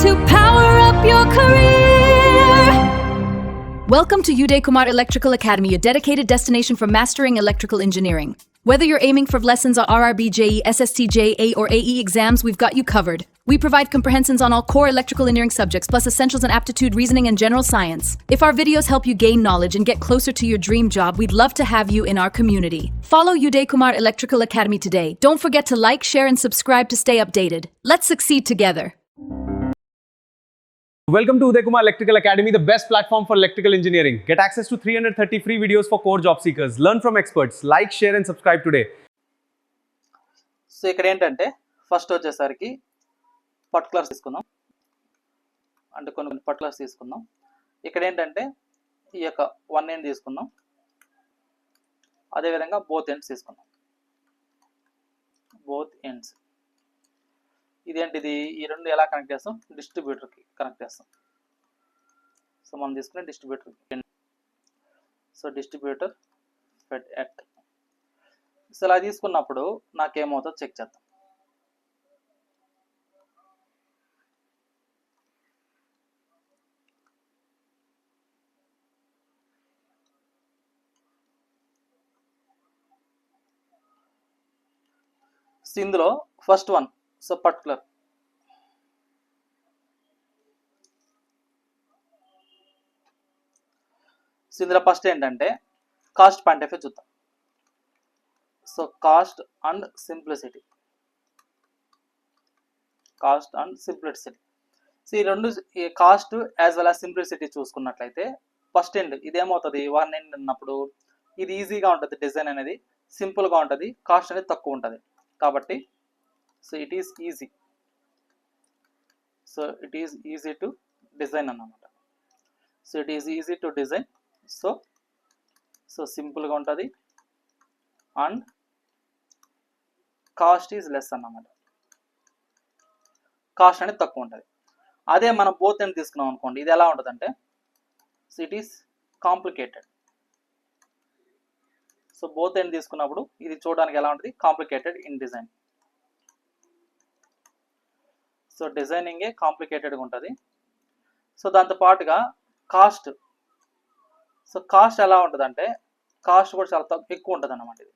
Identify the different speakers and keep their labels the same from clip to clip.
Speaker 1: to power up your career. Welcome to Uday Kumar Electrical Academy, a dedicated destination for mastering electrical engineering. Whether you're aiming for lessons on RRB, JE, SST, JA, or AE exams, we've got you covered. We provide comprehensions on all core electrical engineering subjects, plus essentials in aptitude, reasoning, and general science. If our videos help you gain knowledge and get closer to your dream job, we'd love to have you in our community. Follow Uday Kumar Electrical Academy today. Don't forget to like, share, and subscribe to stay updated. Let's succeed together.
Speaker 2: Welcome to Uday Kumar Electrical Academy, the best platform for electrical engineering. Get access to 330 free videos for core job seekers. Learn from experts. Like, share and subscribe today.
Speaker 3: So ఇక్కడ ఏంటంటే first వచ్చేసరికి particulars తీసుకుందాం, అంటే కొన్ని particulars తీసుకుందాం. ఇక్కడ ఏంటంటే ఈ యొక్క 1 end తీసుకుందాం, అదేవిధంగా బోత్ ఎండ్స్ తీసుకుందాం. బోత్ ఎండ్స్ ఇదేంటిది, ఈ రెండు ఎలా కనెక్ట్ చేస్తాం, డిస్ట్రిబ్యూటర్కి కనెక్ట్ చేస్తాం. సో మనం తీసుకునే distributor, so distributor fed at. So ఇలా తీసుకున్నప్పుడు నాకేమవుతుందో చెక్ చేద్దాం. ఇందులో ఫస్ట్ వన్, సో పర్టికులర్ ఇందులో ఫస్ట్ ఏంటంటే కాస్ట్ పాయింట్ ఆఫ్ వ్యూ చూద్దాం. So cost and simplicity, cost and simplicity. So ఈ రెండు, cost as well as simplicity చూసుకున్నట్లయితే ఫస్ట్ ఎండ్ ఇదేమవుతుంది, 1 end ఉన్నప్పుడు ఇది ఈజీగా ఉంటుంది, డిజైన్ అనేది సింపుల్గా ఉంటుంది, కాస్ట్ అనేది తక్కువ ఉంటుంది. కాబట్టి so it is easy, so it is easy to design అన్నమాట. So it is easy to design, so సింపుల్గా ఉంటుంది అండ్ కాస్ట్ ఈజ్ లెస్ అన్నమాట, కాస్ట్ అనేది తక్కువ ఉంటుంది. అదే మనం బోత్ ఎండ్ తీసుకున్నాం అనుకోండి, ఇది ఎలా ఉంటుంది అంటే so it is complicated. So both end తీసుకున్నప్పుడు ఇది చూడడానికి ఎలా ఉంటుంది, కాంప్లికేటెడ్ ఇన్ డిజైన్. సో డిజైనింగే కాంప్లికేటెడ్గా ఉంటుంది. సో దాంతో పాటుగా కాస్ట్, సో కాస్ట్ ఎలా ఉంటుంది అంటే కాస్ట్ కూడా చాలా ఎక్కువ ఉంటుంది అన్నమాట ఇది.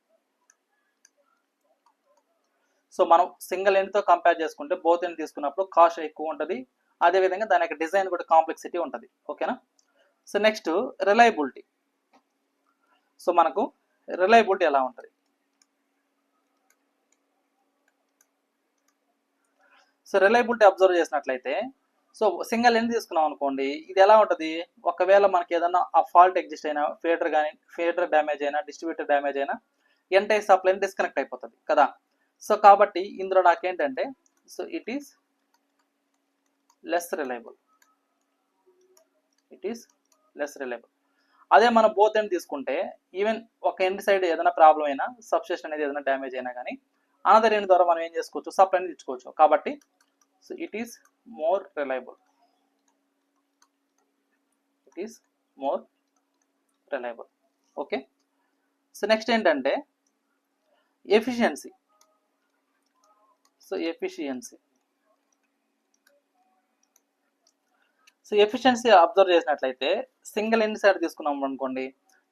Speaker 3: సో మనం సింగిల్ ఎండ్తో కంపేర్ చేసుకుంటే బోత్ ఎండ్ తీసుకున్నప్పుడు కాస్ట్ ఎక్కువ ఉంటుంది, అదేవిధంగా దాని యొక్క డిజైన్ కూడా కాంప్లెక్సిటీ ఉంటుంది. ఓకేనా. So next reliability. సో మనకు రిలయబిలిటీ ఎలా ఉంటుంది, సో రిలయబిలిటీ అబ్జర్వ్ చేసినట్లయితే సో సింగిల్ ఎండ్ తీసుకున్నాం అనుకోండి, ఇది ఎలా ఉంటుంది, ఒకవేళ మనకి ఏదైనా ఆ ఫాల్ట్ ఎగ్జిస్ట్ అయినా, ఫీడర్ డ్యామేజ్ అయినా, డిస్ట్రిబ్యూటర్ డ్యామేజ్ అయినా ఎంటైర్ సప్లై డిస్కనెక్ట్ అయిపోతుంది కదా. సో కాబట్టి ఇందులో నాకేంటంటే so it is less reliable, it is less reliable. అదే మనం బోత్ ఎండ్ తీసుకుంటే ఈవెన్ ఒక ఎండ్ సైడ్ ఏదైనా ప్రాబ్లం అయినా, సబ్స్టేషన్ అనేది ఏదైనా డ్యామేజ్ అయినా కానీ అనదర్ ఎండ్ ద్వారా మనం ఏం చేసుకోవచ్చు, సప్లై అనేది ఇచ్చుకోవచ్చు. కాబట్టి so it is more reliable, it is more reliable. Okay. So next ఏంటంటే efficiency. So efficiency, so efficiency observe చేసినట్లయితే సింగిల్ ఎండ్ సైడ్ తీసుకున్నాం అనుకోండి,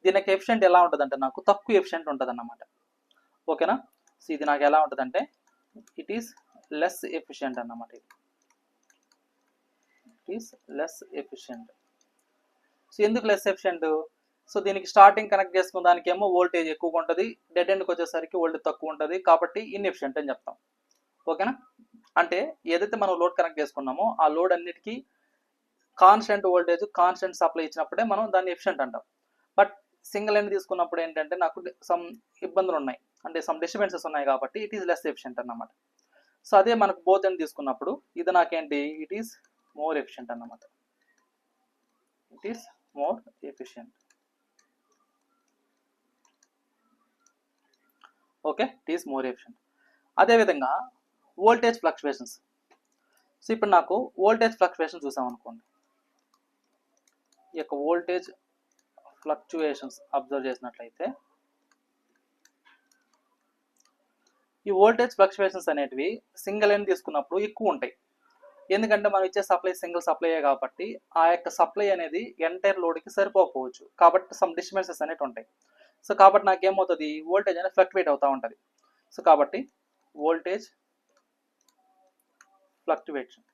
Speaker 3: దీనికి ఎఫిషియెంట్ ఎలా ఉంటుంది అంటే నాకు తక్కువ ఎఫిషియెంట్ ఉంటుంది అన్నమాట. ఓకేనా. సో ఇది నాకు ఎలా ఉంటుంది అంటే ఇట్ ఈస్ లెస్ ఎఫిషియెంట్ అన్నమాట, it is less efficient. So ఎందుకు లెస్ ఎఫిషియెంట్, సో దీనికి స్టార్టింగ్ కనెక్ట్ చేసుకున్న దానికేమో వోల్టేజ్ ఎక్కువగా ఉంటుంది, డెడ్ ఎండ్కి వచ్చేసరికి వోల్టేజ్ తక్కువ ఉంటుంది, కాబట్టి ఇన్ఎఫిషియెంట్ అని చెప్తాం. ఓకేనా. అంటే ఏదైతే మనం లోడ్ కనెక్ట్ చేసుకున్నామో ఆ లోడ్ అన్నిటికీ కాన్స్టెంట్ వోల్టేజ్, కాన్స్టెంట్ సప్లై ఇచ్చినప్పుడే మనం దాన్ని ఎఫిషియెంట్ అంటాం. బట్ సింగిల్ ఎండ్ తీసుకున్నప్పుడు ఏంటంటే నాకు సమ్ ఇబ్బందులు ఉన్నాయి, అంటే సమ్ డిస్టర్బెన్సెస్ ఉన్నాయి, కాబట్టి ఇట్ ఈస్ లెస్ ఎఫిషియెంట్ అన్నమాట. సో అదే మనకు బోత్ ఎండ్ తీసుకున్నప్పుడు ఇది నాకేంటి, ఇట్ ఈస్ మోర్ ఎఫిషియెంట్ అన్నమాట, it is more efficient. Okay, it is more efficient. అదేవిధంగా వోల్టేజ్ ఫ్లక్చువేషన్స్. సో ఇప్పుడు నాకు వోల్టేజ్ ఫ్లక్చువేషన్ చూసాం అనుకోండి, ఈ యొక్క వోల్టేజ్ ఫ్లక్చువేషన్స్ అబ్జర్వ్ చేసినట్లయితే ఈ వోల్టేజ్ ఫ్లక్చువేషన్స్ అనేటివి సింగిల్ ఎండ్ తీసుకున్నప్పుడు ఎక్కువ ఉంటాయి, ఎందుకంటే మనం ఇచ్చే సప్లై సింగిల్ సప్లైయే కాబట్టి ఆ యొక్క సప్లై అనేది ఎంటైర్ లోడ్కి సరిపోకపోవచ్చు, కాబట్టి సమ్ డిస్టర్బెన్సెస్ అనేవి ఉంటాయి. సో కాబట్టి నాకు ఏమవుతుంది, వోల్టేజ్ అనేది ఫ్లక్చువేట్ అవుతూ ఉంటుంది. సో కాబట్టి voltage fluctuations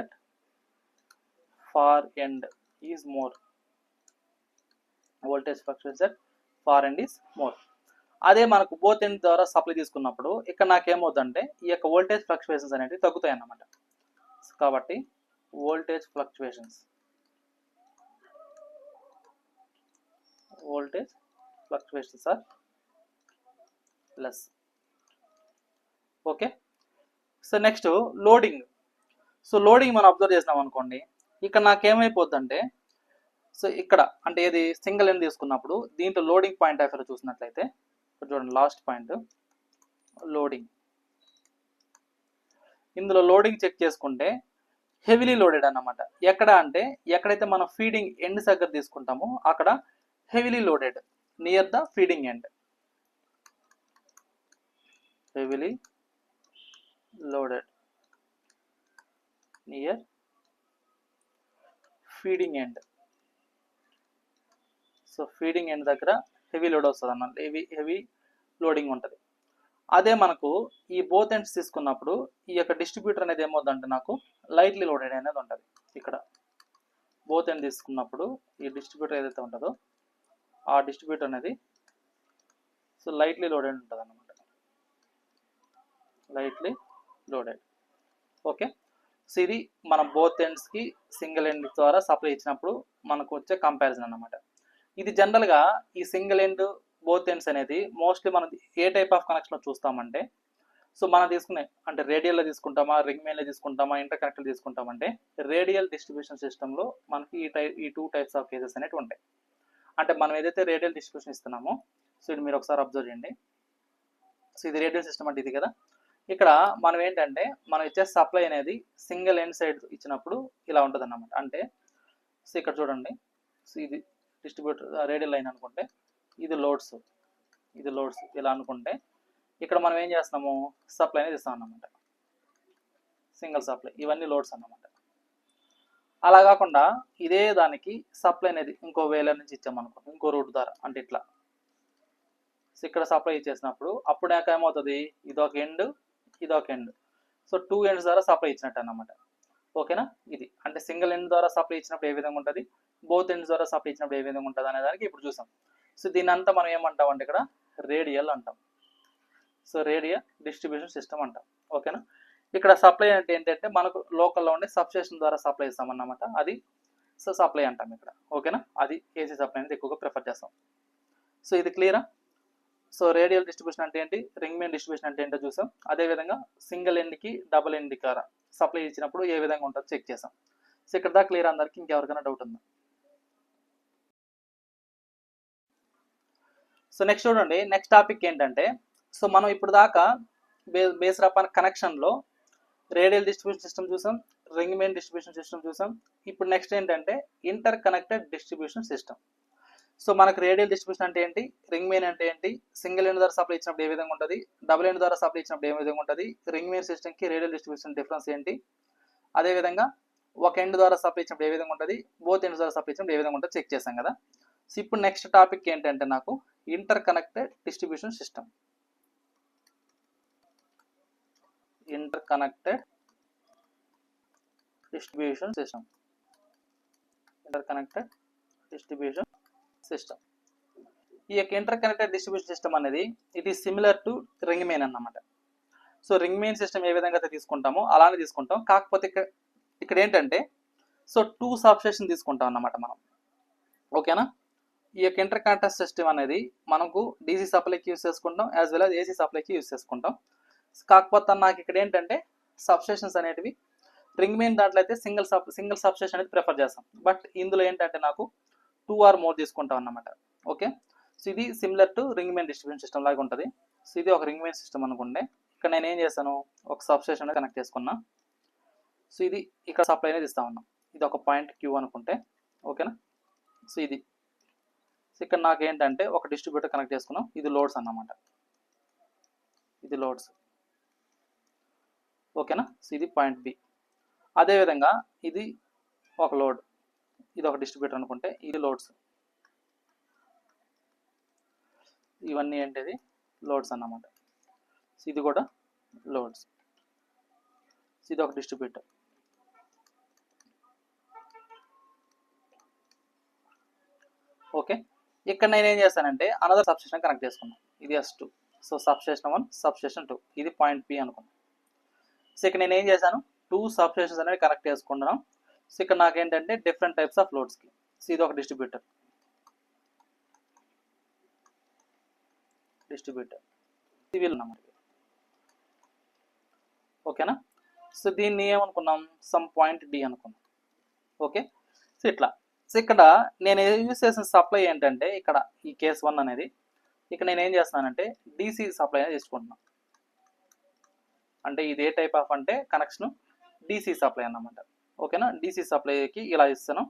Speaker 3: at far end is more. Voltage fluctuations at far end is more. అదే మనకు బోత్ ఎండ్ ద్వారా సప్లై తీసుకున్నప్పుడు ఇక్కడ నాకు ఏమవుతుందంటే ఈ యొక్క వోల్టేజ్ ఫ్లక్చువేషన్స్ అనేవి తగ్గుతాయి అన్నమాట. కాబట్టి voltage fluctuations are less. Okay. So next loading. So loading మనం అబ్జర్వ్ చేసినాం అనుకోండి, ఇక్కడ నాకేమైపోద్దంటే, సో ఇక్కడ అంటే ఏది సింగిల్ ఎండ్ తీసుకున్నప్పుడు దీంట్లో లోడింగ్ పాయింట్ ఆఫ్ వ్యూలో చూసినట్లయితే చూడండి, లాస్ట్ పాయింట్ లోడింగ్. ఇందులో లోడింగ్ చెక్ చేసుకుంటే హెవీలీ లోడెడ్ అన్నమాట. ఎక్కడ అంటే ఎక్కడైతే మనం ఫీడింగ్ ఎండ్ దగ్గర తీసుకుంటామో అక్కడ heavily loaded near the feeding end. Heavily loaded near feeding end. So feeding end దగ్గర హెవీ లోడ్ వస్తుంది అన్నమాట, హెవీ లోడింగ్ ఉంటుంది. అదే మనకు ఈ బోత్ ఎండ్స్ తీసుకున్నప్పుడు ఈ యొక్క డిస్ట్రిబ్యూటర్ అనేది ఏమవుతుందంటే నాకు లైట్లీ లోడెడ్ అనేది ఉంటుంది. ఇక్కడ బోత్ ఎండ్ తీసుకున్నప్పుడు ఈ డిస్ట్రిబ్యూటర్ ఏదైతే ఉంటుందో ఆ డిస్ట్రిబ్యూటర్ అనేది సో లైట్లీ లోడెడ్ ఉంటుంది అన్నమాట, లైట్లీ లోడెడ్. ఓకే. సో ఇది మనం బోత్ ఎండ్స్కి సింగిల్ ఎండ్ ద్వారా సప్లై ఇచ్చినప్పుడు మనకు వచ్చే కంపారిజన్ అన్నమాట. ఇది జనరల్గా ఈ సింగిల్ ఎండ్ బోత్ ఎండ్స్ అనేది మోస్ట్లీ మనం ఏ టైప్ ఆఫ్ కనెక్షన్లో చూస్తామంటే, సో మనం తీసుకునే అంటే రేడియల్లో తీసుకుంటామా, రింగ్ మెయిన్లో తీసుకుంటామా, ఇంటర్ కనెక్టర్ తీసుకుంటామంటే రేడియల్ డిస్ట్రిబ్యూషన్ సిస్టంలో మనకి ఈ టూ టైప్స్ ఆఫ్ కేసెస్ అనేవి ఉంటాయి. అంటే మనం ఏదైతే రేడియల్ డిస్ట్రిబ్యూషన్ ఇస్తున్నామో, సో ఇది మీరు ఒకసారి అబ్జర్వ్ చేయండి. సో ఇది రేడియల్ సిస్టమ్ అంటే ఇది కదా. ఇక్కడ మనం ఏంటంటే మనం ఇచ్చే సప్లై అనేది సింగిల్ ఎండ్ సైడ్ ఇచ్చినప్పుడు ఇలా ఉంటుంది అన్నమాట. అంటే సో ఇక్కడ చూడండి, సో ఇది డిస్ట్రిబ్యూటర్ రేడియల్ లైన్ అనుకుంటే ఇది లోడ్స్ ఇలా అనుకుంటే ఇక్కడ మనం ఏం చేస్తాము, సప్లై అనేది ఇస్తాం అన్నమాట, సింగిల్ సప్లై. ఇవన్నీ లోడ్స్ అన్నమాట. అలా కాకుండా ఇదే దానికి సప్లై అనేది ఇంకో వేల నుంచి ఇచ్చామనుకో, ఇంకో రూట్ ద్వారా అంటే ఇట్లా. సో ఇక్కడ సప్లై ఇచ్చేసినప్పుడు అప్పుడు ఏమవుతుంది, ఇదొక ఎండ్ ఇదొక ఎండ్. సో టూ ఎండ్స్ ద్వారా సప్లై ఇచ్చినట్టు అన్నమాట. ఓకేనా. ఇది అంటే సింగిల్ ఎండ్ ద్వారా సప్లై ఇచ్చినప్పుడు ఏ విధంగా ఉంటుంది, బోత్ ఎండ్స్ ద్వారా సప్లై ఇచ్చినప్పుడు ఏ విధంగా ఉంటుంది అనే దానికి ఇప్పుడు చూసాం. సో దీని అంతా మనం ఏమంటాం అంటే ఇక్కడ రేడియల్ అంటాం. సో రేడియల్ డిస్ట్రిబ్యూషన్ సిస్టమ్ అంటాం. ఓకేనా. ఇక్కడ సప్లై అంటే ఏంటంటే మనకు లోకల్లో ఉండే సబ్స్టేషన్ ద్వారా సప్లై ఇస్తామన్నమాట, అది సో సప్లై అంటాం ఇక్కడ. ఓకేనా. అది ఏసీ సప్లై అనేది ఎక్కువగా ప్రిఫర్ చేస్తాం. సో ఇది క్లియరా. సో రేడియల్ డిస్ట్రిబ్యూషన్ అంటే ఏంటి, రింగ్ మెయిన్ డిస్ట్రిబ్యూషన్ అంటే ఏంటో చూసాం. అదేవిధంగా సింగిల్ ఎండ్కి డబుల్ ఎండ్కి సప్లై ఇచ్చినప్పుడు ఏ విధంగా ఉంటుందో చెక్ చేసాం. సో ఇక్కడ దాకా క్లియర్ అందరికి, ఇంకెవరికైనా డౌట్ ఉందా? సో నెక్స్ట్ చూడండి, నెక్స్ట్ టాపిక్ ఏంటంటే, సో మనం ఇప్పుడు దాకా బేస్డ్ అపాన్ కనెక్షన్లో రేడియల్ డిస్ట్రిబ్యూషన్ సిస్టమ్ చూసాం, రింగ్ మెయిన్ డిస్ట్రిబ్యూషన్ సిస్టమ్ చూసాం. ఇప్పుడు నెక్స్ట్ ఏంటంటే inter connected distribution system. So మనకు రేడియల్ డిస్ట్రిబ్యూషన్ అంటే ఏంటి, రింగ్ మెయిన్ అంటే ఏంటి, సింగిల్ ఎండ్ ద్వారా సప్లై ఇచ్చినప్పుడు ఏ విధంగా ఉంటుంది, డబుల్ ఎండ్ ద్వారా సప్లై ఇచ్చినప్పుడు ఏ విధంగా ఉంటుంది, రింగ్ మెయిన్ సిస్టమ్కి రేడియల్ డిస్ట్రిబ్యూషన్ డిఫరెన్స్ ఏంటి, అదేవిధంగా ఒక ఎండ్ ద్వారా సప్లై ఇచ్చినప్పుడు ఏ విధంగా ఉంటుంది, బోత్ ఎండ్ ద్వారా సప్లై ఇచ్చినప్పుడు ఏ విధంగా ఉంటుంది చెక్ చేసాం కదా. సో ఇప్పుడు నెక్స్ట్ టాపిక్ ఏంటంటే నాకు inter connected distribution system. Inter connected distribution system. Inter connected distribution system. ఈ యొక్క ఇంటర్ కనెక్టెడ్ డిస్ట్రిబ్యూషన్ సిస్టమ్ అనేది it is similar to ring main అన్నమాట. సో రింగ్ మెయిన్ సిస్టమ్ ఏ విధంగా అయితే తీసుకుంటామో అలానే తీసుకుంటాం. కాకపోతే ఇక్కడ ఏంటంటే సో టూ సబ్స్టేషన్ తీసుకుంటాం అన్నమాట మనం. ఓకేనా. ఈ యొక్క ఇంటర్ కనెక్టెడ్ సిస్టమ్ అనేది మనకు డీసీ సప్లైకి యూస్ చేసుకుంటాం, యాజ్ వెల్ యాజ్ ఏసీ సప్లైకి యూస్ చేసుకుంటాం. కాకపోతే నాకు ఇక్కడ ఏంటంటే సబ్స్టేషన్స్ అనేటివి రింగ్ మెయిన్ దాంట్లో అయితే సింగిల్ సబ్స్టేషన్ అనేది ప్రిఫర్ చేస్తాం. బట్ ఇందులో ఏంటంటే నాకు 2 or more తీసుకుంటాం అన్నమాట. ఓకే. సో ఇది similar to ring main distribution system లాగా ఉంటుంది. సో ఇది ఒక రింగ్ మెయిన్ సిస్టమ్ అనుకుంటే ఇక్కడ నేను ఏం చేస్తాను, ఒక సబ్స్టేషన్ అనేది కనెక్ట్ చేసుకున్నా. సో ఇది ఇక్కడ సప్లై అనేది ఇస్తా ఉన్నాం. ఇది ఒక పాయింట్ క్యూ అనుకుంటే. ఓకేనా. సో ఇది సో ఇక్కడ నాకు ఏంటంటే ఒక డిస్ట్రిబ్యూటర్ కనెక్ట్ చేసుకున్నాం, ఇది లోడ్స్ అన్నమాట. ఇది లోడ్స్, ఓకేనా. సో ఇది పాయింట్ బి. అదేవిధంగా ఇది ఒక లోడ్, ఇది ఒక డిస్ట్రిబ్యూటర్ అనుకుంటే ఇది లోడ్స్, ఇవన్నీ ఏంటిది లోడ్స్ అన్నమాట. సో ఇది కూడా లోడ్స్, ఇది ఒక డిస్ట్రిబ్యూటర్. ఓకే, ఇక్కడ నేను ఏం చేస్తానంటే అనదర్ సబ్స్టేషన్ కనెక్ట్ చేసుకున్నాను. ఇది S2, సో సబ్స్టేషన్ 1 సబ్స్టేషన్ 2, ఇది పాయింట్ పి అనుకున్నాను. సో ఇక్కడ నేను ఏం చేశాను, 2 సబ్స్టేషన్స్ అనేవి కనెక్ట్ చేసుకుంటున్నాం. సో ఇక్కడ నాకేంటంటే డిఫరెంట్ టైప్స్ ఆఫ్ లోడ్స్కి. సో ఇది ఒక డిస్ట్రిబ్యూటర్, సివిల్ అన్నమాట, ఓకేనా. సో దీన్ని ఏమనుకున్నాం, సమ్ పాయింట్ డి అనుకున్నాం. ఓకే, సో ఇట్లా. సో ఇక్కడ నేను యూజ్ చేసిన సప్లై ఏంటంటే ఇక్కడ ఈ కేస్ 1 అనేది, ఇక్కడ నేను ఏం చేస్తున్నానంటే DC సప్లై అనేది తీసుకుంటున్నాను. అంటే ఇది ఏ టైప్ ఆఫ్ అంటే కనెక్షన్ DC సప్లై అన్నమాట, ఓకేనా. DC సప్లైకి ఇలా ఇస్తాను.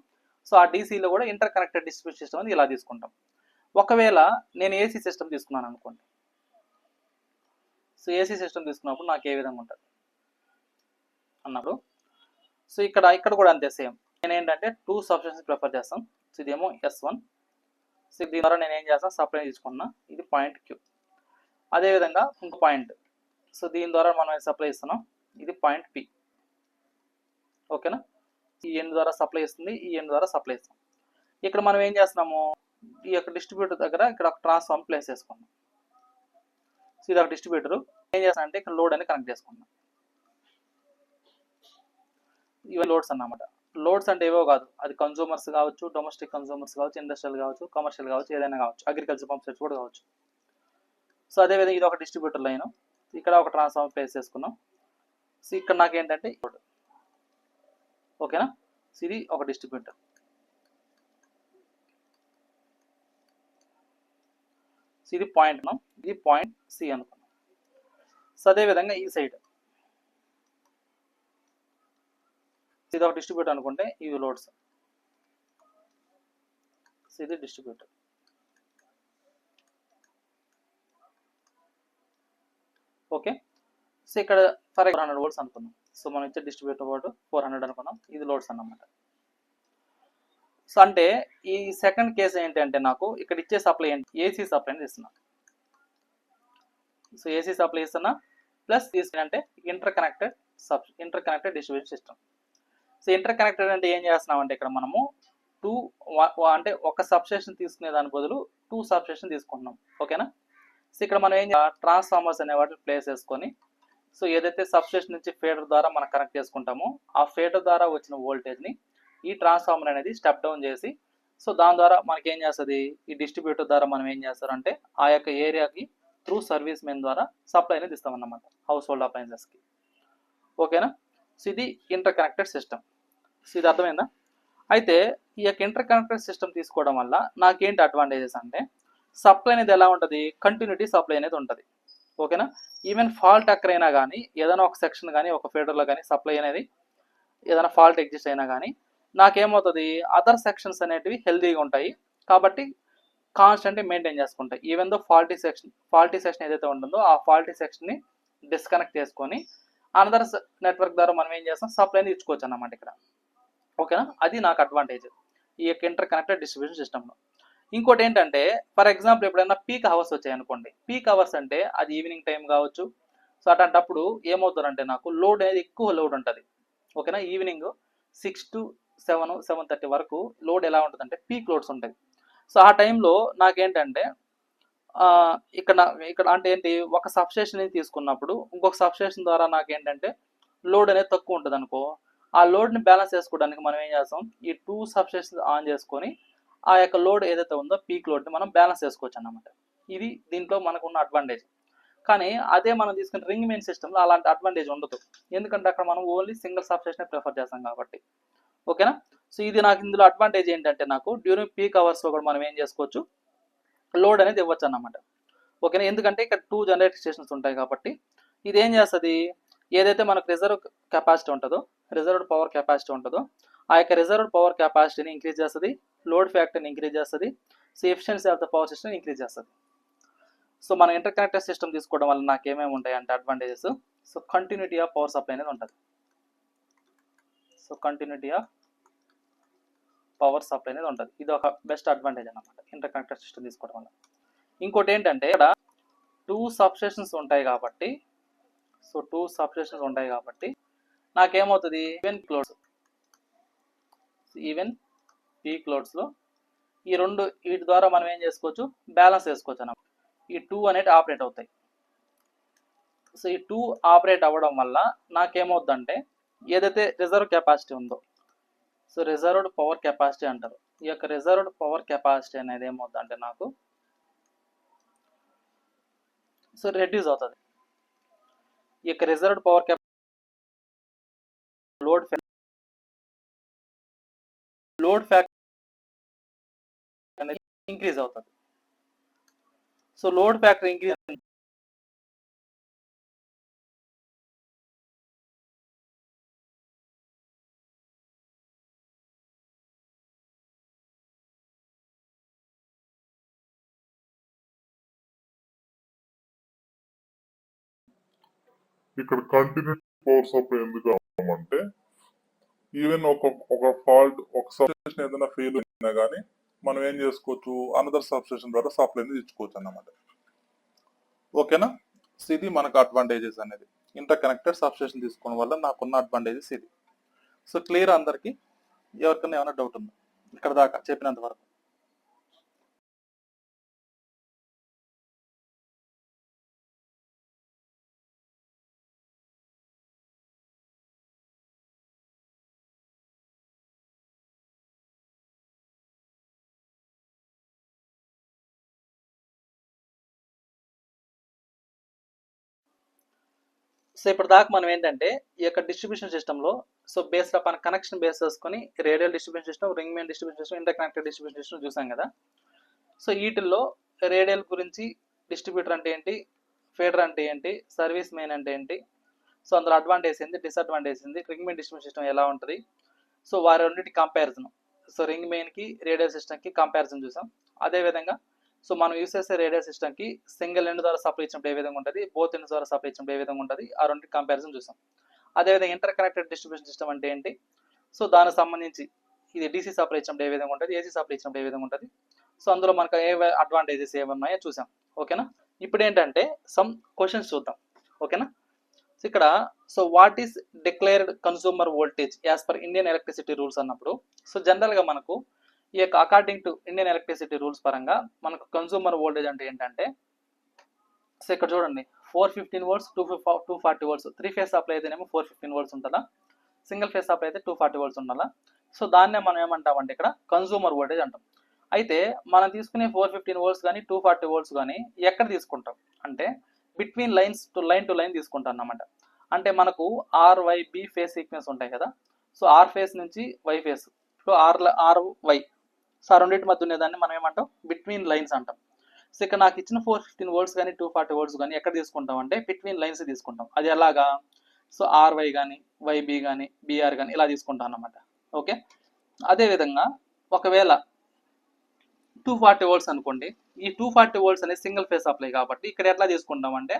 Speaker 3: సో ఆ DCలో కూడా ఇంటర్ కనెక్టెడ్ డిస్ట్రిబ్యూషన్ సిస్టమ్ అనేది ఇలా తీసుకుంటాం. ఒకవేళ నేను AC సిస్టమ్ తీసుకున్నాను అనుకోండి, సో AC సిస్టమ్ తీసుకున్నప్పుడు నాకు ఏ విధంగా ఉంటుంది అన్నప్పుడు, సో ఇక్కడ కూడా అంతే సేమ్. నేను ఏంటంటే 2 సబ్స్టేషన్స్ ప్రిఫర్ చేస్తాను. సో ఇదేమో S1, సో దీని ద్వారా నేను ఏం చేస్తాను సప్లై తీసుకున్నా, ఇది పాయింట్ Q. అదేవిధంగా ఇంకో పాయింట్, సో దీని ద్వారా మనం సప్లై ఇస్తున్నాం, ఇది పాయింట్ P, ఓకేనా. ఈ ఎండ్ ద్వారా సప్లై ఇస్తుంది, ఈ ఎండ్ ద్వారా సప్లై ఇస్తాం. ఇక్కడ మనం ఏం చేస్తున్నాము, ఈ యొక్క డిస్ట్రిబ్యూటర్ దగ్గర ఇక్కడ ఒక ట్రాన్స్ఫార్మ్ ప్లేస్ చేసుకున్నాం. సో ఇది ఒక డిస్ట్రిబ్యూటర్ ఏం చేస్తాను అంటే ఇక్కడ లోడ్ అని కనెక్ట్ చేసుకున్నాం. ఇవి లోడ్స్ అన్నమాట. లోడ్స్ అంటే ఏవో కాదు, అది కన్సూమర్స్ కావచ్చు, డొమెస్టిక్ కన్సూమర్స్ కావచ్చు, ఇండస్ట్రియల్ కావచ్చు, కమర్షియల్ కావచ్చు, ఏదైనా కావచ్చు, అగ్రికల్చర్ పంప్ సెట్స్ కూడా కావచ్చు. సో అదేవిధంగా ఇది ఒక డిస్ట్రిబ్యూటర్ లైన్, ఇక్కడ ఒక ట్రాన్స్ఫార్మర్ ప్లేస్ చేసుకున్నాం. సో ఇక్కడ నాకు ఏంటంటే లోడ్, ఓకేనా. సో ఇది ఒక డిస్ట్రిబ్యూటర్. సో ఇది పాయింట్, ఇది పాయింట్ సి అనుకున్నాం. సో అదేవిధంగా ఈ సైడ్ ఇది ఒక డిస్ట్రిబ్యూటర్ అనుకుంటే ఇవి లోడ్స్, సో ఇది డిస్ట్రిబ్యూటర్. ఓకే, సో ఇక్కడ ఫర్ 400 వోల్ట్స్ అనుకున్నాం. సో మనం ఇచ్చే డిస్ట్రిబ్యూటర్ వాట్ 400 అనుకున్నాం, ఇది లోడ్స్ అన్నమాట. సో అంటే ఈ సెకండ్ కేసు ఏంటంటే నాకు ఇక్కడ ఇచ్చే సప్లై ఏంటి, AC సప్లై అనేది ఇస్తున్నా. సో AC సప్లై ఇస్తున్నా ప్లస్ అంటే inter connected distribution system. So inter connected అంటే ఏం చేస్తున్నాం అంటే ఇక్కడ మనము అంటే ఒక సబ్స్టేషన్ తీసుకునే దాని బదులు 2 సబ్స్టేషన్ తీసుకుంటున్నాం, ఓకేనా. సో ఇక్కడ మనం ఏం ట్రాన్స్ఫార్మర్స్ అనే వాటిని ప్లేస్ చేసుకొని, సో ఏదైతే సబ్స్టేషన్ నుంచి ఫీడర్ ద్వారా మనం కనెక్ట్ చేసుకుంటామో ఆ ఫీడర్ ద్వారా వచ్చిన వోల్టేజ్ని ఈ ట్రాన్స్ఫార్మర్ అనేది స్టెప్ డౌన్ చేసి, సో దాని ద్వారా మనకి ఏం చేస్తుంది, ఈ డిస్ట్రిబ్యూటర్ ద్వారా మనం ఏం చేస్తారంటే ఆ యొక్క ఏరియాకి త్రూ సర్వీస్ మెయిన్ ద్వారా సప్లై అనేది ఇస్తామన్నమాట హౌస్ హోల్డ్ అప్లయన్సెస్కి, ఓకేనా. సో ఇది ఇంటర్ కనెక్టెడ్ సిస్టమ్. సో ఇది అర్థమైందా. అయితే ఈ యొక్క ఇంటర్ కనెక్టెడ్ సిస్టమ్ తీసుకోవడం వల్ల నాకేంటి అడ్వాంటేజెస్ అంటే సప్లై అనేది ఎలా ఉంటుంది, కంటిన్యూటీ సప్లై అనేది ఉంటుంది, ఓకేనా. ఈవెన్ ఫాల్ట్ అక్కర్ అయినా కానీ ఏదైనా ఒక సెక్షన్ కానీ ఒక ఫీడర్లో కానీ సప్లై అనేది ఏదైనా ఫాల్ట్ ఎగ్జిస్ట్ అయినా కానీ నాకేమవుతుంది, అదర్ సెక్షన్స్ అనేటివి హెల్తీగా ఉంటాయి కాబట్టి కాన్స్టెంట్గా మెయింటైన్ చేసుకుంటాయి. ఈవెన్ దో ఫాల్టీ సెక్షన్ ఏదైతే ఉంటుందో ఆ ఫాల్టీ సెక్షన్ని డిస్కనెక్ట్ చేసుకొని అనదర్ నెట్వర్క్ ద్వారా మనం ఏం చేస్తాం సప్లైని ఇచ్చుకోవచ్చు అన్నమాట ఇక్కడ, ఓకేనా. అది నాకు అడ్వాంటేజ్ ఈ యొక్క ఇంటర్ కనెక్టెడ్ డిస్ట్రిబ్యూషన్ సిస్టంలో. ఇంకోటి ఏంటంటే ఫర్ ఎగ్జాంపుల్ ఎప్పుడైనా పీక్ అవర్స్ వచ్చాయి అనుకోండి, పీక్ అవర్స్ అంటే అది ఈవినింగ్ టైం కావచ్చు. సో అట్లాంటప్పుడు ఏమవుతుందంటే నాకు లోడ్ అనేది ఎక్కువ లోడ్ ఉంటుంది, ఓకేనా. ఈవినింగ్ 6 to 7:30 వరకు లోడ్ ఎలా ఉంటుందంటే పీక్ లోడ్స్ ఉంటాయి. సో ఆ టైంలో నాకేంటంటే ఇక్కడ అంటే ఏంటి, ఒక సబ్స్టేషన్ తీసుకున్నప్పుడు ఇంకొక సబ్స్టేషన్ ద్వారా నాకేంటంటే లోడ్ అనేది తక్కువ ఉంటుంది అనుకో, ఆ లోడ్ని బ్యాలెన్స్ చేసుకోవడానికి మనం ఏం చేస్తాం, ఈ 2 సబ్స్టేషన్స్ ఆన్ చేసుకొని ఆ యొక్క లోడ్ ఏదైతే ఉందో పీక్ లోడ్ని మనం బ్యాలెన్స్ చేసుకోవచ్చు అన్నమాట. ఇది దీంట్లో మనకు ఉన్న అడ్వాంటేజ్. కానీ అదే మనం తీసుకున్న రింగ్ మెయిన్ సిస్టంలో అలాంటి అడ్వాంటేజ్ ఉండదు, ఎందుకంటే అక్కడ మనం ఓన్లీ సింగిల్ సబ్స్టేషన్ ప్రిఫర్ చేస్తాం కాబట్టి, ఓకేనా. సో ఇది నాకు ఇందులో అడ్వాంటేజ్ ఏంటంటే నాకు డ్యూరింగ్ పీక్ అవర్స్లో కూడా మనం ఏం చేసుకోవచ్చు, లోడ్ అనేది ఇవ్వచ్చు అన్నమాట, ఓకేనా. ఎందుకంటే ఇక్కడ 2 జనరేటర్ స్టేషన్స్ ఉంటాయి కాబట్టి ఇది ఏం చేస్తుంది, ఏదైతే మనకు రిజర్వ్డ్ పవర్ కెపాసిటీ ఉంటుందో ఆ యొక్క రిజర్వ్డ్ పవర్ కెపాసిటీని ఇంక్రీజ్ చేస్తుంది, లోడ్ ఫ్యాక్టర్ని ఇంక్రీజ్ చేస్తుంది, so efficiency of the power system increase చేస్తుంది. సో మనం ఇంటర్ కనెక్టెడ్ సిస్టమ్ తీసుకోవడం వల్ల నాకు ఏమేమి ఉంటాయి అంటే advantages. So continuity of power supply అనేది ఉంటుంది. So continuity of power supply అనేది ఉంటుంది. ఇది ఒక బెస్ట్ అడ్వాంటేజ్ అన్నమాట ఇంటర్ కనెక్టెడ్ సిస్టమ్ తీసుకోవడం వల్ల. ఇంకోటి ఏంటంటే ఇక్కడ 2 సబ్స్టేషన్స్ ఉంటాయి కాబట్టి, సో 2 సబ్స్టేషన్స్ ఉంటాయి కాబట్టి నాకేమవుతుంది, ఈవెన్ పీక్ లోడ్స్లో ఈ రెండు వీటి ద్వారా మనం ఏం చేసుకోవచ్చు, బ్యాలెన్స్ చేసుకోవచ్చు అన్నమాట. ఈ 2 అనేది ఆపరేట్ అవుతాయి. సో ఈ 2 ఆపరేట్ అవ్వడం వల్ల నాకేమవుతుందంటే ఏదైతే రిజర్వ్ కెపాసిటీ ఉందో, సో రిజర్వ్డ్ పవర్ కెపాసిటీ అంటారు. ఈ యొక్క రిజర్వ్డ్ పవర్ కెపాసిటీ అనేది ఏమవుతుందంటే నాకు సో రెడ్యూస్ అవుతుంది. ఈ యొక్క reserved power capacity load factor అనేది ఇంక్రీజ్ అవుతుంది. సో లోడ్ ఫ్యాక్టర్ ఇంక్రీజ్
Speaker 4: ఇక్కడ కంటిన్యూస్ పవర్ సప్లై ఎందుకు అంటే ఈవెన్ ఒక ఫాల్ట్ ఒక సబ్స్టేషన్ ఏదైనా ఫెయిల్ అయినా కానీ మనం ఏం చేసుకోవచ్చు, అనదర్ సబ్స్టేషన్ ద్వారా సప్లై ఇచ్చుకోవచ్చు అన్నమాట. ఓకేనా. సో ఇది మనకు అడ్వాంటేజెస్ అనేది ఇంటర్ కనెక్టెడ్ సబ్స్టేషన్ తీసుకోవడం వల్ల నాకున్న అడ్వాంటేజెస్ ఇది. సో క్లియర్ అందరికి, ఎవరికైనా ఏమైనా డౌట్ ఉందా ఇక్కడ దాకా చెప్పినంత వరకు?
Speaker 3: సో ఇప్పుడు దాకా మనం ఏంటంటే ఈ యొక్క డిస్ట్రిబ్యూషన్ సిస్టంలో so based upon connection base చేసుకొని radial distribution system, ring main distribution system, inter connected distribution system చూసాం కదా. సో వీటిల్లో రేడియల్ గురించి డిస్ట్రిబ్యూటర్ అంటే ఏంటి, ఫీడర్ అంటే ఏంటి, సర్వీస్ మెయిన్ అంటే ఏంటి, సో అందులో అడ్వాంటేజ్ ఏంటి, డిసడ్వాంటేజ్ ఏంటి, రింగ్ మెయిన్ డిస్ట్రిబ్యూషన్ సిస్టమ్ ఎలా ఉంటుంది, సో వారి రెండింటి కంపారిజన్, సో రింగ్ మెయిన్కి రేడియల్ సిస్టమ్కి కంపారిజన్ చూసాం. అదేవిధంగా సో మనం యూస్ చేసే రేడియల్ సిస్టమ్కి సింగిల్ ఎండ్ ద్వారా సప్లై ఇచ్చినప్పుడు ఏ విధంగా ఉంటుంది, బోత్ ఎండ్ ద్వారా సప్లై ఇచ్చినప్పుడు ఏ విధంగా ఉంటుంది, ఆ రెండు కంపారిజన్ చూసాం. అదేవిధంగా ఇంటర్ కనెక్టెడ్ డిస్ట్రిబ్యూషన్ సిస్టమ్ అంటే ఏంటి, సో దానికి సంబంధించి ఇది డీసీ సప్లై ఇచ్చినప్పుడు ఏ విధంగా ఉంటుంది, ఏసీ సప్లై ఇచ్చినప్పుడు ఏ విధంగా ఉంటుంది, సో అందులో మనకు ఏ అడ్వాంటేజెస్ ఏమన్నాయో చూసాం. ఓకేనా. ఇప్పుడు ఏంటంటే సమ్ క్వశ్చన్స్ చూద్దాం. ఓకేనా. సో ఇక్కడ so what is declared consumer voltage as per Indian electricity rules అన్నప్పుడు, సో జనరల్గా మనకు ఈ యొక్క according to Indian electricity rules పరంగా మనకు కన్సూమర్ వోల్టేజ్ అంటే ఏంటంటే, సో ఇక్కడ చూడండి 415 వోల్ట్స్, 240 వోల్ట్స్, 3 ఫేజ్ సప్లై అయితేనేమో 415 వోల్ట్స్ ఉంటుందా, సింగిల్ ఫేజ్ సప్లై అయితే 240 వోల్ట్స్ ఉండాలా. సో దాన్నే మనం ఏమంటామంటే ఇక్కడ కన్సూమర్ వోల్టేజ్ అంటాం. అయితే మనం తీసుకునే 415 వోల్ట్స్ కానీ 240 వోల్ట్స్ కానీ ఎక్కడ తీసుకుంటాం అంటే బిట్వీన్ లైన్స్ టు లైన్ తీసుకుంటాం అన్నమాట. అంటే మనకు ఆర్వైబి ఫేజ్ సీక్వెన్స్ ఉంటాయి కదా. సో ఆర్ ఫేజ్ నుంచి వై ఫేజ్, ఇప్పుడు ఆర్వై, సో ఆ రెండింటి మధ్య ఉండేదాన్ని మనం ఏమంటాం బిట్వీన్ లైన్స్ అంటాం. సో ఇక్కడ నాకు ఇచ్చిన 415 వోల్ట్స్ కానీ 240 వోల్ట్స్ కానీ ఎక్కడ తీసుకుంటాం అంటే బిట్వీన్ లైన్స్ తీసుకుంటాం. అది ఎలాగా, సో ఆర్వై కానీ వైబి కానీ బిఆర్ కానీ ఇలా తీసుకుంటాం అన్నమాట. ఓకే. అదేవిధంగా ఒకవేళ 240 వోల్ట్స్ అనుకోండి, ఈ 240 వోల్ట్స్ అనేది సింగిల్ ఫేజ్ సప్లై కాబట్టి ఇక్కడ ఎట్లా తీసుకుంటాం అంటే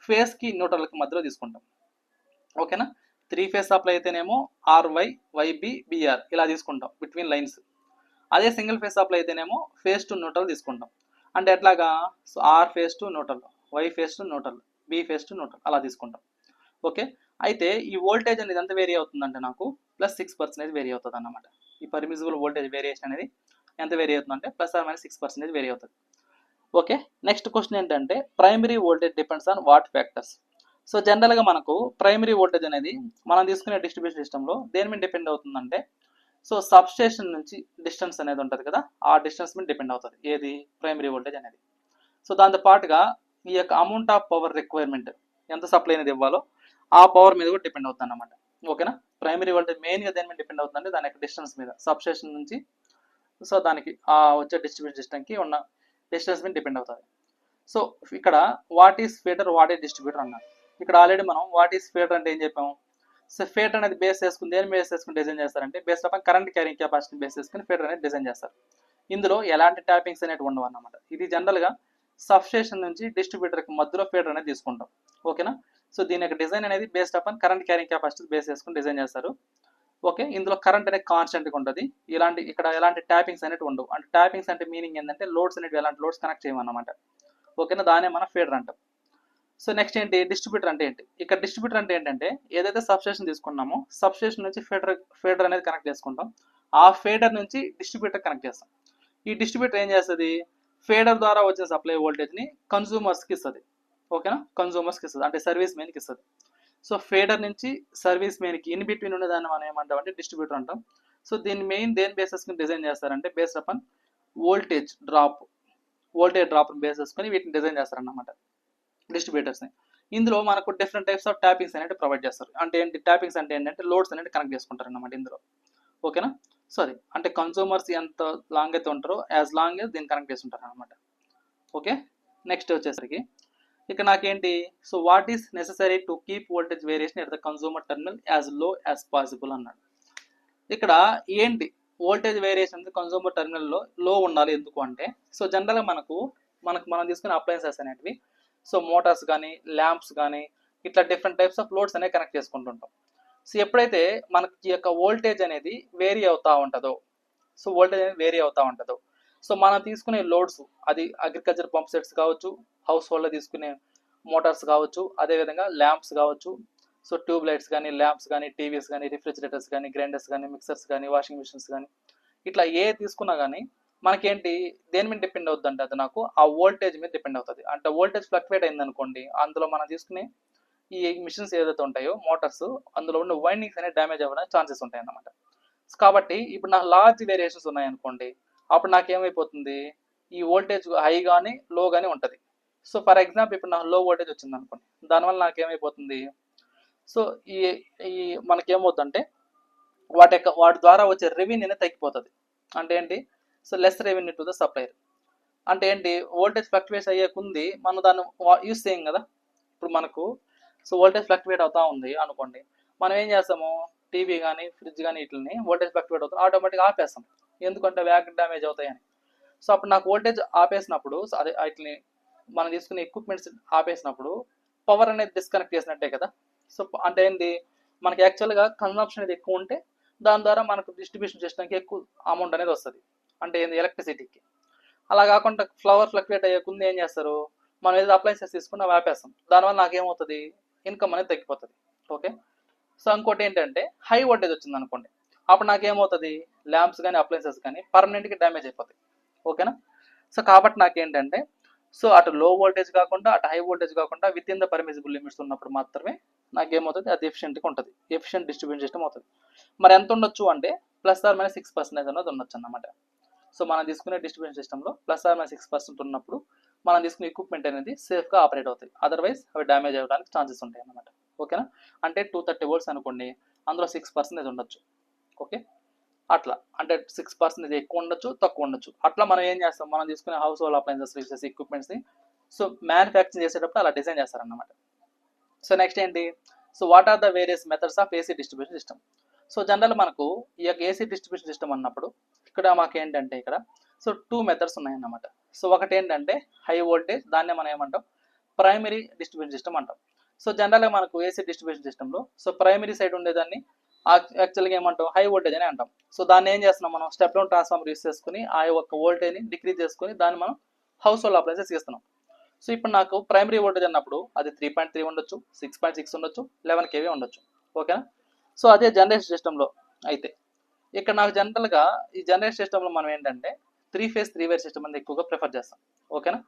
Speaker 3: ఫేజ్కి న్యూట్రల్కి మధ్యలో తీసుకుంటాం. ఓకేనా. 3 ఫేజ్ సప్లై అయితేనేమో ఆర్వై వైబి బిఆర్ ఇలా తీసుకుంటాం బిట్వీన్ లైన్స్. అదే సింగిల్ ఫేజ్ సప్లై అయితేనేమో ఫేజ్ టు న్యూట్రల్ తీసుకుంటాం. అంటే ఎట్లాగా, so R phase to neutral, Y phase to neutral, B phase to neutral అలా తీసుకుంటాం. ఓకే. అయితే ఈ వోల్టేజ్ అనేది ఎంత వేరీ అవుతుందంటే నాకు +6% వేరీ అవుతుంది అన్నమాట. ఈ పర్మిసిబుల్ వోల్టేజ్ వేరియేషన్ అనేది ఎంత వేరీ అవుతుందంటే +6% వేరీ అవుతుంది. ఓకే. నెక్స్ట్ క్వశ్చన్ ఏంటంటే primary voltage depends on what factors. So జనరల్గా మనకు ప్రైమరీ వోల్టేజ్ అనేది మనం తీసుకునే డిస్ట్రిబ్యూషన్ సిస్టంలో దేని మీద డిపెండ్ అవుతుందంటే, సో సబ్స్టేషన్ నుంచి డిస్టెన్స్ అనేది ఉంటుంది కదా, ఆ డిస్టెన్స్ మీద డిపెండ్ అవుతుంది ఏది, ప్రైమరీ వోల్టేజ్ అనేది. సో దాంతో పాటుగా ఈ యొక్క అమౌంట్ ఆఫ్ పవర్ రిక్వైర్మెంట్ ఎంత సప్లై అనేది ఇవ్వాలో ఆ పవర్ మీద కూడా డిపెండ్ అవుతుంది అన్నమాట. ఓకేనా. ప్రైమరీ వోల్టేజ్ మెయిన్గా దేని మీద డిపెండ్ అవుతుందంటే దాని యొక్క డిస్టెన్స్ మీద, సబ్స్టేషన్ నుంచి సో దానికి ఆ వచ్చే డిస్ట్రిబ్యూషన్ సిస్టమ్కి ఉన్న డిస్టెన్స్ మీద డిపెండ్ అవుతుంది. సో ఇక్కడ what is feeder, what is distributor అన్నారు. ఇక్కడ ఆల్రెడీ మనం వాట్ ఈస్ ఫీడర్ అంటే ఏం చెప్పాము, సో ఫీడర్ అనేది బేస్ చేసుకుని దేని బేస్ చేసుకుని డిజైన్ చేస్తారంటే based upon current carrying capacity base చేసుకుని ఫీడర్ అనేది డిజైన్ చేస్తారు. ఇందులో ఎలాంటి ట్యాపింగ్స్ అనేవి ఉండవు అన్నమాట. ఇది జనరల్గా సబ్స్టేషన్ నుంచి డిస్ట్రిబ్యూటర్కి మధ్యలో ఫీడర్ అనేది తీసుకుంటాం. ఓకేనా. సో దీని యొక్క డిజైన్ అనేది based upon current carrying capacity base చేసుకుని డిజైన్ చేస్తారు. ఓకే, ఇందులో కరెంట్ అనేది కాన్స్టెంట్గా ఉంటుంది. ఇక్కడ ఎలాంటి ట్యాపింగ్స్ అనేవి ఉండవు. అంటే ట్యాపింగ్స్ అంటే మీనింగ్ ఏంటంటే లోడ్స్ అనేవి ఎలాంటి లోడ్స్ కనెక్ట్ చేయమన్నమాట. ఓకేనా, దానే మనం ఫీడర్ అంటాం. సో నెక్స్ట్ ఏంటి, డిస్ట్రిబ్యూటర్ అంటే ఏంటి? ఇక్కడ డిస్ట్రిబ్యూటర్ అంటే ఏంటంటే ఏదైతే సబ్స్టేషన్ తీసుకున్నామో సబ్స్టేషన్ నుంచి ఫీడర్ అనేది కనెక్ట్ చేసుకుంటాం. ఆ ఫీడర్ నుంచి డిస్ట్రిబ్యూటర్ కనెక్ట్ చేస్తాం. ఈ డిస్ట్రిబ్యూటర్ ఏం చేస్తుంది, ఫీడర్ ద్వారా వచ్చే సప్లై వోల్టేజ్ని కన్సూమర్స్కి ఇస్తుంది. ఓకేనా, కన్సూమర్స్కి ఇస్తుంది అంటే సర్వీస్ మెయిన్కి ఇస్తుంది. సో ఫీడర్ నుంచి సర్వీస్ మెయిన్కి ఇన్ బిట్వీన్ ఉండేదాన్ని మనం ఏమంటాం అంటే డిస్ట్రిబ్యూటర్ అంటాం. సో దీన్ని మెయిన్ దేని బేసెస్ డిజైన్ చేస్తారంటే based upon voltage drop base చేసుకొని వీటిని డిజైన్ చేస్తారన్నమాట డిస్ట్రిబ్యూటర్స్ని. ఇందులో మనకు డిఫరెంట్ టైప్స్ ఆఫ్ ట్యాపింగ్స్ అనేవి ప్రొవైడ్ చేస్తారు. అంటే ఏంటి ట్యాపింగ్స్ అంటే ఏంటంటే లోడ్స్ అనేవి కనెక్ట్ చేసుకుంటారు అన్నమాట ఇందులో. ఓకేనా, సో అది అంటే కన్సూమర్స్ ఎంత లాంగ్ అయితే ఉంటారో యాజ్ లాంగ్ యాజ్ దీన్ని కనెక్ట్ చేసుకుంటారు అనమాట. ఓకే, నెక్స్ట్ వచ్చేసరికి ఇక్కడ నాకేంటి, so what is necessary to keep voltage variation at the consumer terminal as low as possible అన్నాడు. ఇక్కడ ఏంటి వోల్టేజ్ వేరియేషన్ కన్సూమర్ టెర్మినల్లో లో ఉండాలి ఎందుకు అంటే, సో జనరల్గా మనం తీసుకునే అప్లయన్సెస్ అనేటివి, సో మోటార్స్ కానీ ల్యాంప్స్ కానీ ఇట్లా డిఫరెంట్ టైప్స్ ఆఫ్ లోడ్స్ అనేవి కనెక్ట్ చేసుకుంటుంటాం. సో ఎప్పుడైతే మనకి ఈ యొక్క వోల్టేజ్ అనేది వేరీ అవుతూ ఉంటుందో సో మనం తీసుకునే లోడ్స్ అది అగ్రికల్చర్ పంప్ సెట్స్ కావచ్చు, హౌస్ హోల్డ్లో తీసుకునే మోటార్స్ కావచ్చు, అదేవిధంగా ల్యాంప్స్ కావచ్చు, సో ట్యూబ్ లైట్స్ కానీ ల్యాంప్స్ కానీ టీవీస్ కానీ రిఫ్రిజిరేటర్స్ కానీ గ్రైండర్స్ కానీ మిక్సర్స్ కానీ వాషింగ్ మిషన్స్ కానీ ఇట్లా ఏ తీసుకున్నా కానీ మనకేంటి దేని మీద డిపెండ్ అవుతుంది అంటే అది నాకు ఆ వోల్టేజ్ మీద డిపెండ్ అవుతుంది. అంటే వోల్టేజ్ ఫ్లక్చువేట్ అయింది అనుకోండి, అందులో మనం తీసుకునే ఈ మిషన్స్ ఏదైతే ఉంటాయో మోటార్స్ అందులో ఉన్న వైండింగ్స్ అనేది డ్యామేజ్ అవ్వడానికి ఛాన్సెస్ ఉంటాయి అన్నమాట. కాబట్టి ఇప్పుడు నాకు లార్జ్ వేరియేషన్స్ ఉన్నాయనుకోండి, అప్పుడు నాకేమైపోతుంది ఈ వోల్టేజ్ హై కానీ లో కానీ ఉంటుంది. సో ఫర్ ఎగ్జాంపుల్ ఇప్పుడు నాకు లో వోల్టేజ్ వచ్చింది అనుకోండి, దానివల్ల నాకేమైపోతుంది, సో ఈ మనకేమవుతుందంటే వాటి ద్వారా వచ్చే రెవెన్యూ అనేది తగ్గిపోతుంది. అంటే ఏంటి, so less revenue to the supplier. అంటే ఏంటి, వోల్టేజ్ ఫ్లక్చువేట్ అయ్యే కొంది మనం దాన్ని యూస్ చేయం కదా. ఇప్పుడు మనకు సో వోల్టేజ్ ఫ్లక్చువేట్ అవుతా ఉంది అనుకోండి, మనం ఏం చేస్తాము టీవీ కానీ ఫ్రిడ్జ్ కానీ వీటిని వోల్టేజ్ ఫ్లక్చువేట్ అవుతుంది ఆటోమేటిక్గా ఆపేస్తాం, ఎందుకంటే వ్యాక్ డ్యామేజ్ అవుతాయని. సో అప్పుడు నాకు వోల్టేజ్ ఆపేసినప్పుడు అదే వాటిని మనం తీసుకునే ఎక్విప్మెంట్స్ ఆపేసినప్పుడు పవర్ అనేది డిస్కనెక్ట్ చేసినట్టే కదా. సో అంటే ఏంటి, మనకి యాక్చువల్గా కన్సంప్షన్ అనేది ఎక్కువ ఉంటే దాని ద్వారా మనకు డిస్ట్రిబ్యూషన్ సిస్టమ్కి ఎక్కువ అమౌంట్ అనేది వస్తుంది, అంటే ఏంది ఎలక్ట్రిసిటీకి. అలా కాకుండా ఫ్లవర్ ఫ్లక్చువేట్ అయ్యే ముందు ఏం చేస్తారు, మనం ఏదో అప్లయన్సెస్ తీసుకుని అవి ఆపేస్తాం, దానివల్ల నాకేమవుతుంది ఇన్కమ్ అనేది తగ్గిపోతుంది. ఓకే, సో ఇంకోటి ఏంటంటే హై వోల్టేజ్ వచ్చింది అనుకోండి, అప్పుడు నాకేమవుతుంది ల్యాంప్స్ కానీ అప్లయన్సెస్ కానీ పర్మనెంట్గా డ్యామేజ్ అయిపోతాయి. ఓకేనా, సో కాబట్టి నాకేంటంటే సో అటు లో వోల్టేజ్ కాకుండా అటు హై వోల్టేజ్ కాకుండా with in the permissible limits ఉన్నప్పుడు మాత్రమే నాకేమవుతుంది అది ఎఫిషియెంట్గా ఉంటుంది, ఎఫిషియెంట్ డిస్ట్రిబ్యూషన్ సిస్టమ్ అవుతుంది. మరి ఎంత ఉండొచ్చు అంటే +6% అనేది ఉండొచ్చు అన్నమాట. సో మనం తీసుకునే డిస్ట్రిబ్యూషన్ సిస్టంలో +6% ఉన్నప్పుడు మనం తీసుకునే ఎక్విప్మెంట్ అనేది సేఫ్గా ఆపరేట్ అవుతాయి, అదర్వైజ్ అవి డ్యామేజ్ అవ్వడానికి ఛాన్సెస్ ఉంటాయి అన్నమాట. ఓకేనా, అంటే 230 volts అనుకోండి, అందులో 6% ఉండొచ్చు. ఓకే, అట్లా అంటే 6% ఎక్కువ ఉండొచ్చు తక్కువ ఉండొచ్చు. అట్లా మనం ఏం చేస్తాం, మనం తీసుకునే హౌస్ హోల్డ్ అప్లయన్సెస్ ఎక్విప్మెంట్స్ని సో మ్యానుఫ్యాక్చరింగ్ చేసేటప్పుడు అలా డిజైన్ చేస్తారన్నమాట. సో నెక్స్ట్ ఏంటి, so what are the various methods of AC distribution system. So general మనకు ఈ యొక్క ఏసీ డిస్ట్రిబ్యూషన్ సిస్టమ్ అన్నప్పుడు ఇక్కడ మాకు ఏంటంటే ఇక్కడ సో 2 మెథడ్స్ ఉన్నాయన్నమాట. సో ఒకటి ఏంటంటే హై వోల్టేజ్, దాన్నే మనం ఏమంటాం ప్రైమరీ డిస్ట్రిబ్యూషన్ సిస్టమ్ అంటాం. సో జనరల్గా మనకు ఏసీ డిస్ట్రిబ్యూషన్ సిస్టంలో సో ప్రైమరీ సైడ్ ఉండేదాన్ని యాక్చువల్గా ఏమంటాం హై వోల్టేజ్ అని అంటాం. సో దాన్ని ఏం చేస్తున్నాం మనం స్టెప్ డౌన్ ట్రాన్స్ఫార్మర్ యూస్ చేసుకుని ఆ యొక్క వోల్టేజ్ని డిక్రీజ్ చేసుకుని దాన్ని మనం హౌస్ హోల్డ్ అప్లయన్సెస్ చేస్తున్నాం. సో ఇప్పుడు నాకు ప్రైమరీ వోల్టేజ్ అన్నప్పుడు అది 3.3 ఉండొచ్చు, 6.6 ఉండొచ్చు, 11 kV ఉండొచ్చు. ఓకేనా, సో అదే జనరేషన్ సిస్టంలో అయితే ఇక్కడ నాకు జనరల్గా ఈ జనరేషన్ సిస్టంలో మనం ఏంటంటే 3 phase 3 wire సిస్టమ్ అనేది ఎక్కువగా ప్రిఫర్ చేస్తాం. ఓకేనా,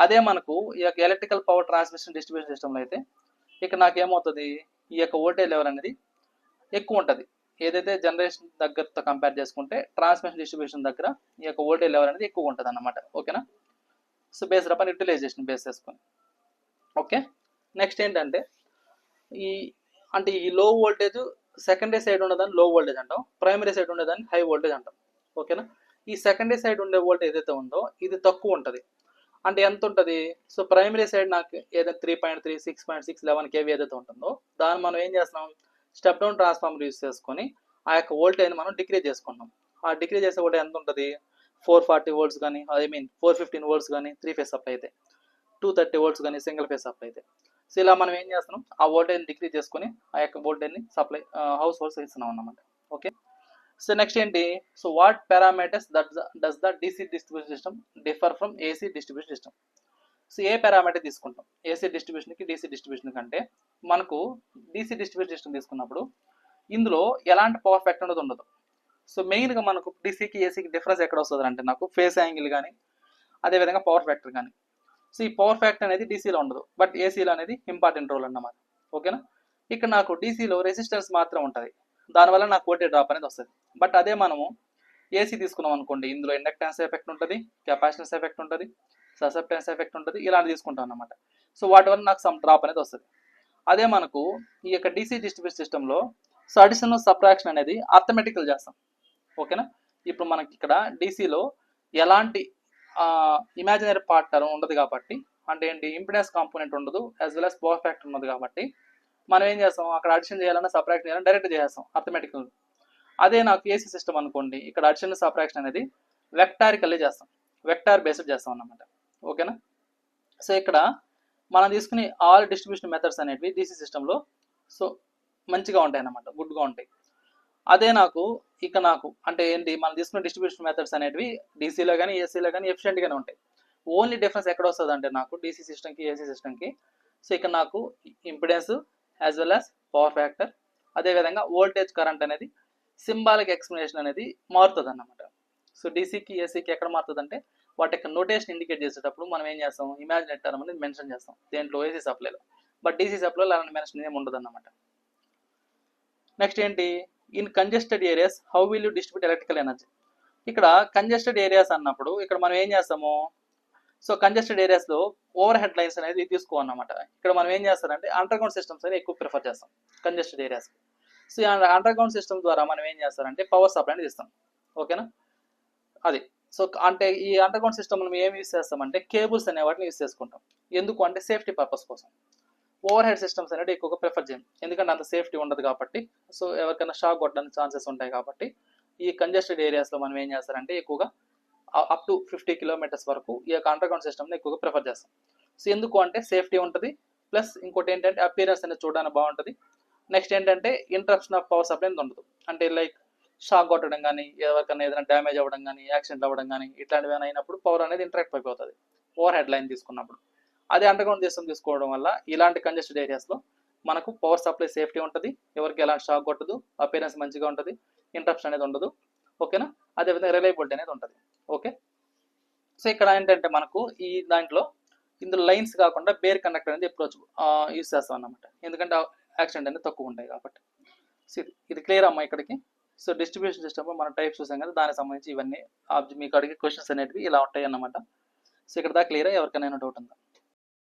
Speaker 3: అదే మనకు ఈ యొక్క ఎలక్ట్రికల్ పవర్ ట్రాన్స్మిషన్ డిస్ట్రిబ్యూషన్ సిస్టంలో అయితే ఇక్కడ నాకు ఏమవుతుంది ఈ యొక్క వోల్టేజ్ లెవెల్ అనేది ఎక్కువ ఉంటుంది. ఏదైతే జనరేషన్ దగ్గరతో కంపేర్ చేసుకుంటే ట్రాన్స్మిషన్ డిస్ట్రిబ్యూషన్ దగ్గర ఈ యొక్క వోల్టేజ్ లెవెల్ అనేది ఎక్కువ ఉంటుంది అన్నమాట. ఓకేనా, so based upon utilization base చేసుకొని. ఓకే, నెక్స్ట్ ఏంటంటే ఈ లో వోల్టేజ్ సెకండరీ సైడ్ ఉండేదాన్ని లో వోల్టేజ్ అంటాం, ప్రైమరీ సైడ్ ఉండేదాన్ని హై వోల్టేజ్ అంటాం. ఓకేనా, ఈ సెకండరీ సైడ్ ఉండే వోల్టేజ్ ఏదైతే ఉందో ఇది తక్కువ ఉంటుంది. అంటే ఎంత ఉంటుంది, సో ప్రైమరీ సైడ్ నాకు ఏదైతే 3.3, 6.6, 11 kV ఏదైతే ఉంటుందో దాన్ని మనం ఏం చేస్తున్నాం స్టెప్ డౌన్ ట్రాన్స్ఫార్మర్ యూస్ చేసుకొని ఆ యొక్క వోల్టేజ్ని మనం డిక్రీజ్ చేసుకుంటాం. ఆ డిక్రీజ్ చేసే వోల్టేజ్ ఎంత ఉంటుంది 440 volts కానీ 415 volts కానీ 3 phase సప్లై అయితే. 230 వోల్ట్స్ కానీ సింగిల్ ఫేజ్ సప్లై అయితే. సో ఇలా మనం ఏం చేస్తున్నాం, ఆ వోల్టేజ్ని డిక్రీజ్ చేసుకుని ఆ యొక్క వోల్టేజ్ని సప్లై హౌస్ హోల్డ్స్ ఇస్తున్నాం అన్నమాట. ఓకే, సో నెక్స్ట్ ఏంటి, so what parameters does the DC distribution system differ from AC distribution system. So A parameter తీసుకుంటాం ఏసీ డిస్ట్రిబ్యూషన్కి డీసీ డిస్ట్రిబ్యూషన్ కంటే, మనకు డీసీ డిస్ట్రిబ్యూషన్ సిస్టమ్ తీసుకున్నప్పుడు ఇందులో ఎలాంటి పవర్ ఫ్యాక్టర్ అనేది ఉండదు. సో మెయిన్గా మనకు డీసీకి ఏసీకి డిఫరెన్స్ ఎక్కడ వస్తుంది అంటే నాకు ఫేస్ యాంగిల్ కానీ అదేవిధంగా పవర్ ఫ్యాక్టర్ కానీ. సో ఈ పవర్ ఫ్యాక్టర్ అనేది డీసీలో ఉండదు, బట్ ఏసీలో అనేది ఇంపార్టెంట్ రోల్ అన్నమాట. ఓకేనా, ఇక్కడ నాకు డీసీలో రెసిస్టెన్స్ మాత్రం ఉంటుంది, దానివల్ల నాకు వోల్టేజ్ డ్రాప్ అనేది వస్తుంది. బట్ అదే మనము ఏసీ తీసుకున్నాం అనుకోండి, ఇందులో ఇండక్టెన్స్ ఎఫెక్ట్ ఉంటుంది, కెపాసిటెన్స్ ఎఫెక్ట్ ఉంటుంది, ససెప్టెన్స్ ఎఫెక్ట్ ఉంటుంది, ఇలాంటి తీసుకుంటాం అన్నమాట. సో వాటి వల్ల నాకు సమ్ డ్రాప్ అనేది వస్తుంది. అదే మనకు ఈ యొక్క డీసీ డిస్ట్రిబ్యూషన్ సిస్టంలో సో అడిషన్ సబ్ట్రాక్షన్ అనేది ఆర్థమెటికల్ చేస్తాం. ఓకేనా, ఇప్పుడు మనకి ఇక్కడ డీసీలో ఎలాంటి ఇమాజినరీ పార్ట్ టర్మ్ ఉండదు కాబట్టి, అంటే ఏంటి ఇంపిడెన్స్ కాంపోనెంట్ ఉండదు, as well as power factor ఉండదు కాబట్టి మనం ఏం చేస్తాం, అక్కడ అడిషన్ చేయాలన్నా సబ్ట్రాక్షన్ చేయాలన్నా డైరెక్ట్ చేస్తాం ఆర్థమెటికల్. అదే నాకు ఏసీ సిస్టమ్ అనుకోండి, ఇక్కడ అడిషన్ సబ్ట్రాక్షన్ అనేది వెక్టారికల్లీ చేస్తాం, వెక్టార్ బేస్డ్ చేస్తాం అన్నమాట. ఓకేనా, సో ఇక్కడ మనం తీసుకునే ఆల్ డిస్ట్రిబ్యూషన్ మెథడ్స్ అనేవి డీసీ సిస్టంలో సో మంచిగా ఉంటాయి అన్నమాట, గుడ్గా ఉంటాయి. అదే నాకు ఇక నాకు అంటే ఏంటి, మనం తీసుకున్న డిస్ట్రిబ్యూషన్ మెథడ్స్ అనేవి డీసీలో కానీ ఏసీలో కానీ ఎఫిషియెంట్గానే ఉంటాయి. ఓన్లీ డిఫరెన్స్ ఎక్కడ వస్తుంది అంటే నాకు డీసీ సిస్టమ్కి ఏసీ సిస్టమ్కి, సో ఇక్కడ నాకు impedance as well as power factor అదేవిధంగా వోల్టేజ్ కరెంట్ అనేది సింబాలిక్ ఎక్స్ప్లెనేషన్ అనేది మారుతుంది అన్నమాట. సో డీసీకి ఏసీకి ఎక్కడ మారుతుంది అంటే వాటి యొక్క నోటేషన్ ఇండికేట్ చేసేటప్పుడు మనం ఏం చేస్తాం, ఇమాజినరీ టర్మ్ అనేది మెన్షన్ చేస్తాం దేంట్లో ఏసీ సప్లైలో, బట్ డీసీ సప్లైలో అలాంటి మెన్షన్ ఏమి ఉండదు అన్నమాట. నెక్స్ట్ ఏంటి, in congested areas how will you distribute electrical energy. ఇక్కడ కంజెస్టెడ్ ఏరియాస్ అన్నప్పుడు ఇక్కడ మనం ఏం చేస్తాము, సో కంజెస్టెడ్ ఏరియాస్లో ఓవర్ హెడ్ లైన్స్ అనేది తీసుకోవాలన్నమాట. ఇక్కడ మనం ఏం చేస్తారంటే అండర్ గ్రౌండ్ సిస్టమ్స్ అనేది ఎక్కువ ప్రిఫర్ చేస్తాం congested areas. So under ground system ద్వారా మనం ఏం చేస్తారంటే పవర్ సప్లై అనేది ఇస్తాం. ఓకేనా, అది సో అంటే ఈ అండర్ గ్రౌండ్ సిస్టమ్ మనం ఏం యూస్ చేస్తామంటే కేబుల్స్ అనే వాటిని యూస్ చేసుకుంటాం. ఎందుకు అంటే సేఫ్టీ పర్పస్ కోసం. ఓవర్ హెడ్ సిస్టమ్స్ అనేది ఎక్కువగా ప్రిఫర్ చేయం, ఎందుకంటే అంత సేఫ్టీ ఉండదు కాబట్టి. సో ఎవరికైనా షాక్ కొట్టడానికి ఛాన్సెస్ ఉంటాయి కాబట్టి ఈ కంజెస్టెడ్ ఏరియాస్లో మనం ఏం చేస్తారంటే ఎక్కువగా అప్ టు 50 కిలోమీటర్స్ వరకు ఈ యొక్క అండర్ గ్రౌండ్ సిస్టమ్ని ఎక్కువగా ప్రిఫర్ చేస్తాం. సో ఎందుకు అంటే సేఫ్టీ ఉంటుంది, ప్లస్ ఇంకోటి ఏంటంటే అపియరెన్స్ అనేది చూడడానికి బాగుంటుంది. నెక్స్ట్ ఏంటంటే ఇంటరప్షన్ ఆఫ్ పవర్ సప్లై అనేది ఉండదు, అంటే లైక్ షాక్ కొట్టడం కానీ ఎవరికైనా ఏదైనా డ్యామేజ్ అవ్వడం కానీ యాక్సిడెంట్ అవ్వడం కానీ ఇట్లాంటివి ఏమైనా అయినప్పుడు పవర్ అనేది ఇంటరాక్ట్ అయిపోతుంది ఓవర్ హెడ్ లైన్ తీసుకున్నప్పుడు. అదే అండర్ గ్రౌండ్ సిస్టమ్ తీసుకోవడం వల్ల ఇలాంటి కంజెస్టెడ్ ఏరియాస్లో మనకు పవర్ సప్లై సేఫ్టీ ఉంటుంది, ఎవరికి ఎలాంటి షాక్ కొట్టదు, అపియరెన్స్ మంచిగా ఉంటుంది, ఇంటరప్షన్ అనేది ఉండదు. ఓకేనా, అదేవిధంగా రిలయబిలిటీ అనేది ఉంటుంది. ఓకే, సో ఇక్కడ ఏంటంటే మనకు ఈ దాంట్లో ఇందులో లైన్స్ కాకుండా బేర్ కండక్టర్ అనేది ఎప్పుడు యూస్ చేస్తాం అన్నమాట, ఎందుకంటే యాక్సిడెంట్ అనేది తక్కువ ఉంటాయి కాబట్టి. సో ఇది క్లియర్ అమ్మా ఇక్కడికి. సో డిస్ట్రిబ్యూషన్ సిస్టమ్ మన టైప్స్ చూసాం కదా, దానికి సంబంధించి ఇవన్నీ మీకు అడిగే క్వశ్చన్స్ అనేవి ఇలా ఉంటాయి అన్నమాట. సో ఇక్కడ దాకా క్లియర్, ఎవరికైనా డౌట్ ఉందా?